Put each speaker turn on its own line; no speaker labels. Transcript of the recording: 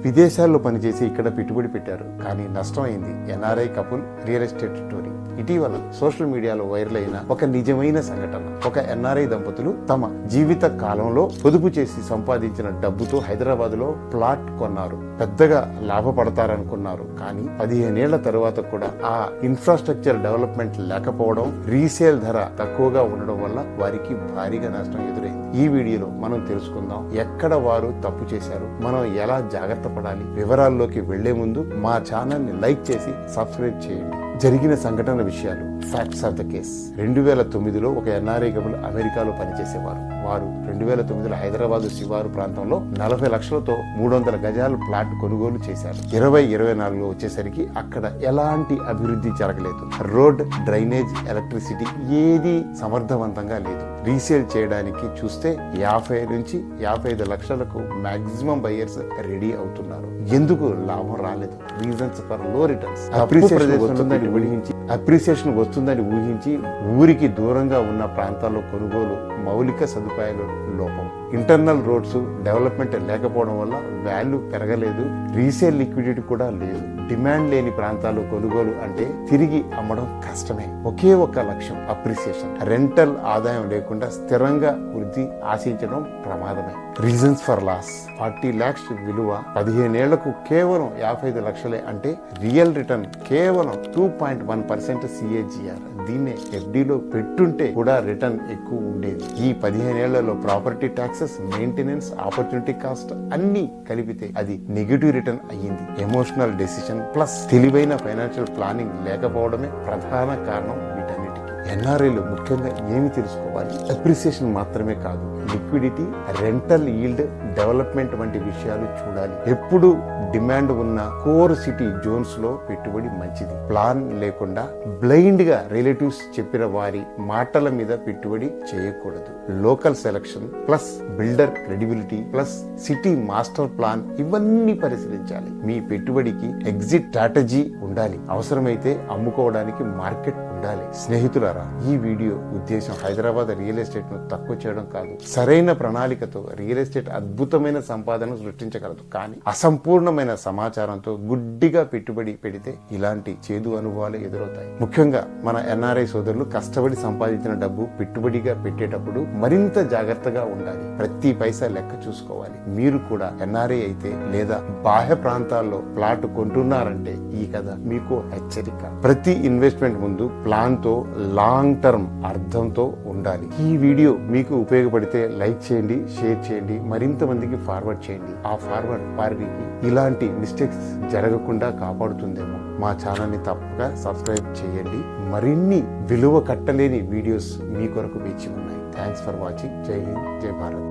విదేశాల్లో పనిచేసి ఇక్కడ పెట్టుబడి పెట్టారు, కానీ నష్టం అయింది. NRI couple real estate story. ఇటీవల సోషల్ మీడియాలో వైరల్ అయిన ఒక నిజమైన సంఘటన. ఒక ఎన్ఆర్ఐ దంపతులు తమ జీవిత కాలంలో పొదుపు చేసి సంపాదించిన డబ్బుతో హైదరాబాద్ లో ప్లాట్ కొన్నారు. పెద్దగా లాభపడతారనుకున్నారు, కానీ 15 ఏళ్ల తరువాత కూడా ఆ ఇన్ఫ్రాస్ట్రక్చర్ డెవలప్మెంట్ లేకపోవడం, రీసేల్ ధర తక్కువగా ఉండడం వల్ల వారికి భారీగా నష్టం ఎదురైంది. ఈ వీడియోలో మనం తెలుసుకుందాం ఎక్కడ వారు తప్పు చేశారు, మనం ఎలా జాగ్రత్త పడాలి. వివరాల్లోకి వెళ్లే ముందు మా ఛానల్ ని లైక్ చేసి సబ్స్క్రైబ్ చేయండి. జరిగిన సంఘటన విషయాలు, ఫ్యాక్ట్స్ ఆఫ్ ద కేస్. 2009లో ఒక ఎన్ఆర్ఐ కపుల్ అమెరికాలో పనిచేసేవారు. వారు 2009లో హైదరాబాద్ శివారు ప్రాంతంలో 40 లక్షలతో 300 గజాలు ప్లాట్ కొనుగోలు చేశారు. 2024లో వచ్చేసరికి అక్కడ ఎలాంటి అభివృద్ధి జరగలేదు. రోడ్, డ్రైనేజ్, ఎలక్ట్రిసిటీ ఏది సమర్థవంతంగా లేదు. రీసేల్ చేయడానికి చూస్తే 50 నుంచి 55 లక్షలకు మాక్సిమం బయర్స్ రెడీ అవుతున్నారు. ఎందుకు లాభం రాలేదు? రీజన్స్ ఫర్ లో రిటర్న్స్. అప్రిసియేషన్ వస్తుందని ఊహించి ఊరికి దూరంగా ఉన్న ప్రాంతాల్లో కొనుగోలు, మౌలిక సదుపాయాల లోపం, ఇంటర్నల్ రోడ్స్ డెవలప్మెంట్ లేకపోవడం వల్ల వాల్యూ పెరగలేదు. రీసేల్ లిక్విడిటీ కూడా లేదు. డిమాండ్ లేని ప్రాంతాల్లో కొనుగోలు అంటే తిరిగి అమ్మడం కష్టమే. ఒకే ఒక్క లక్ష్యం అప్రిసియేషన్. రెంటల్ ఆదాయం లేకుండా స్థిరంగా వృద్ధి ఆశించడం ప్రమాదమే. Reasons for loss. 40 lakhs విలువ 15 ఏళ్లకు కేవలం 55 లక్షలే అంటే రియల్ రిటర్న్ కేవలం 2.1% CAGR. దీన్నే FDలో పెట్టుంటే కూడా రిటర్న్ ఎక్కువ ఉండేది. ఈ 15 ఏళ్లలో property taxes, maintenance, opportunity cost అన్ని కలిపితే అది నెగటివ్ రిటర్న్ అయ్యింది. ఎమోషనల్ డెసిషన్ ప్లస్ తెలివైన ఫైనాన్షియల్ ప్లానింగ్ లేకపోవడమే ప్రధాన కారణం వీటన్నిటికీ. ఎన్ఆర్ఐలు ముఖ్యంగా ఏమి తెలుసుకోవాలి? అప్రిసియేషన్ మాత్రమే కాదు, లిక్విడిటీ, రెంటల్ ఈల్డ్, డెవలప్మెంట్ వంటి విషయాలు చూడాలి. ఎప్పుడు డిమాండ్ ఉన్న కోర్ సిటీ జోన్స్ లో పెట్టుబడి మంచిది. ప్లాన్ లేకుండా బ్లైండ్ గా రిలేటివ్స్ చెప్పిన వారి మాటల మీద పెట్టుబడి చేయకూడదు. Local selection plus builder credibility plus city master plan ఇవన్నీ పరిశీలించాలి. మీ పెట్టుబడికి ఎగ్జిట్ స్ట్రాటజీ ఉండాలి. అవసరమైతే అమ్ముకోవడానికి మార్కెట్ ఉండాలి. స్నేహితులారా, ఈ వీడియో ఉద్దేశం హైదరాబాద్ రియల్ ఎస్టేట్ ను తక్కువ చేయడం కాదు. సరైన ప్రణాళికతో రియల్ ఎస్టేట్ అద్భుతమైన సంపాదన సృష్టించగలదు. కానీ అసంపూర్ణమైన సమాచారంతో గుడ్డిగా పెట్టుబడి పెడితే ఇలాంటి చేదు అనుభవాలు ఎదురవుతాయి. ముఖ్యంగా మన ఎన్ఆర్ఐ సోదరులు కష్టపడి సంపాదించిన డబ్బు పెట్టుబడిగా పెట్టేటప్పుడు మరింత జాగ్రత్తగా ఉండాలి. ప్రతి పైసా లెక్క చూసుకోవాలి. మీరు కూడా ఎన్ఆర్ఐ అయితే లేదా బాహ్య ప్రాంతాల్లో ప్లాట్ కొంటున్నారంటే ఈ కథ మీకు హెచ్చరిక. ప్రతి ఇన్వెస్ట్మెంట్ ముందు ప్లాన్ తో, లాంగ్ టర్మ్ అర్థంతో ఉండాలి. ఈ వీడియో మీకు ఉపయోగపడితే లైక్ చేయండి, షేర్ చేయండి, మరింత మందికి ఫార్వర్డ్ చేయండి. ఆ ఫార్వర్డ్ వారికి ఇలాంటి మిస్టేక్స్ జరగకుండా కాపాడుతుందేమో. మా ఛానల్ ని తప్పక సబ్స్క్రైబ్ చేయండి. మరిన్ని విలువ కట్టలేని వీడియోస్ మీ కొరకు వేచి ఉన్నాయి. Thanks for watching. జై హింద్, జై భారత్.